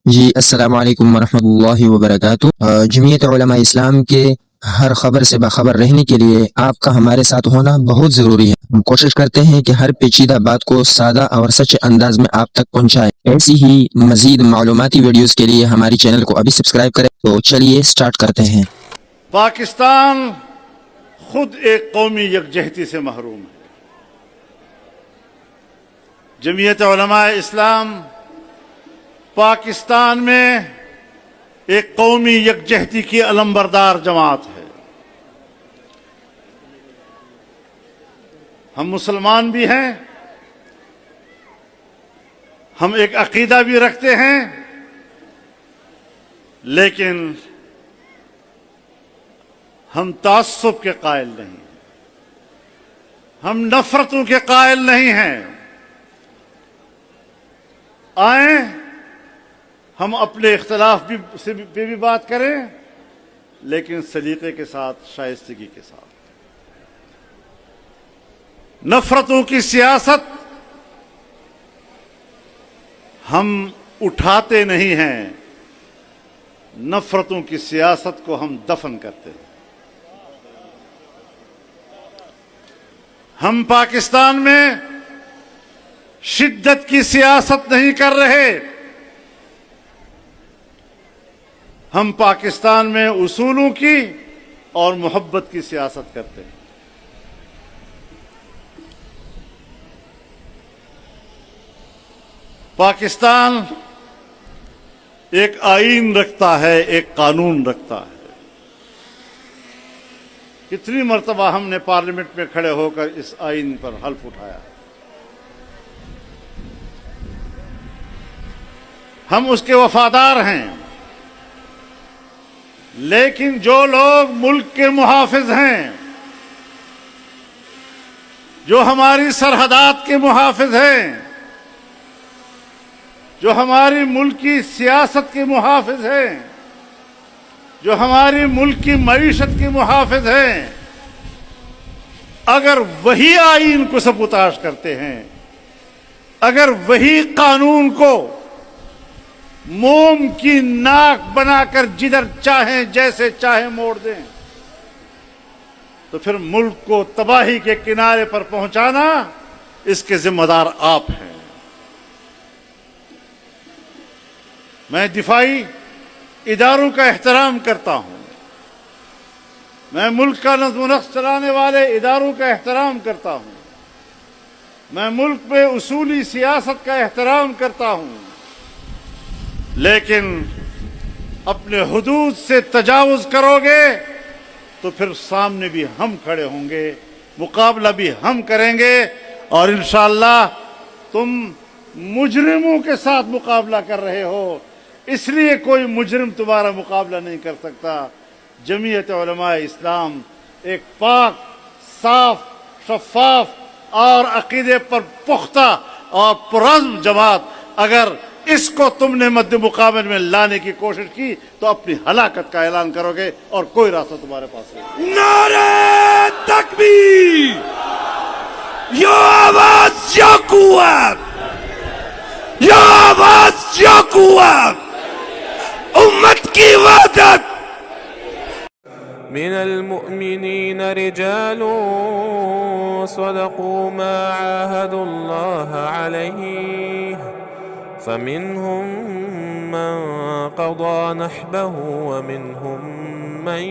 جی السلام علیکم ورحمۃ اللہ وبرکاتہ۔ جمعیت علماء اسلام کے ہر خبر سے باخبر رہنے کے لیے آپ کا ہمارے ساتھ ہونا بہت ضروری ہے۔ ہم کوشش کرتے ہیں کہ ہر پیچیدہ بات کو سادہ اور سچے انداز میں آپ تک پہنچائیں۔ ایسی ہی مزید معلوماتی ویڈیوز کے لیے ہماری چینل کو ابھی سبسکرائب کریں۔ تو چلیے سٹارٹ کرتے ہیں۔ پاکستان خود ایک قومی یکجہتی سے محروم ہے۔ جمعیت علماء اسلام پاکستان میں ایک قومی یکجہتی کی علمبردار جماعت ہے۔ ہم مسلمان بھی ہیں، ہم ایک عقیدہ بھی رکھتے ہیں، لیکن ہم تعصب کے قائل نہیں، ہم نفرتوں کے قائل نہیں ہیں۔ آئیں ہم اپنے اختلاف پہ بھی بات کریں، لیکن سلیقے کے ساتھ، شائستگی کے ساتھ۔ نفرتوں کی سیاست ہم اٹھاتے نہیں ہیں، نفرتوں کی سیاست کو ہم دفن کرتے ہیں۔ ہم پاکستان میں شدت کی سیاست نہیں کر رہے، ہم پاکستان میں اصولوں کی اور محبت کی سیاست کرتے ہیں۔ پاکستان ایک آئین رکھتا ہے، ایک قانون رکھتا ہے۔ کتنی مرتبہ ہم نے پارلیمنٹ میں کھڑے ہو کر اس آئین پر حلف اٹھایا، ہم اس کے وفادار ہیں۔ لیکن جو لوگ ملک کے محافظ ہیں، جو ہماری سرحدات کے محافظ ہیں، جو ہماری ملک کی سیاست کے محافظ ہیں، جو ہماری ملک کی معیشت کے محافظ ہیں، اگر وہی آئین کو سبوتاژ کرتے ہیں، اگر وہی قانون کو موم کی ناک بنا کر جدھر چاہیں جیسے چاہیں موڑ دیں، تو پھر ملک کو تباہی کے کنارے پر پہنچانا اس کے ذمہ دار آپ ہیں۔ میں دفاعی اداروں کا احترام کرتا ہوں، میں ملک کا نظم و نسق چلانے والے اداروں کا احترام کرتا ہوں، میں ملک میں اصولی سیاست کا احترام کرتا ہوں، لیکن اپنے حدود سے تجاوز کرو گے تو پھر سامنے بھی ہم کھڑے ہوں گے، مقابلہ بھی ہم کریں گے، اور انشاءاللہ تم مجرموں کے ساتھ مقابلہ کر رہے ہو، اس لیے کوئی مجرم تمہارا مقابلہ نہیں کر سکتا۔ جمعیت علماء اسلام ایک پاک، صاف، شفاف اور عقیدے پر پختہ اور پرعزم جماعت، اگر اس کو تم نے مد مقابل میں لانے کی کوشش کی تو اپنی ہلاکت کا اعلان کرو گے، اور کوئی راستہ تمہارے پاس نہیں۔ نعرہ تکبیر! یا آواز یا قوت! یا آواز یا قوت! امت کی وحدت! من المؤمنين رجال صدقوا ما عاهدوا الله عليه فمنهم من قضى نحبه ومنهم من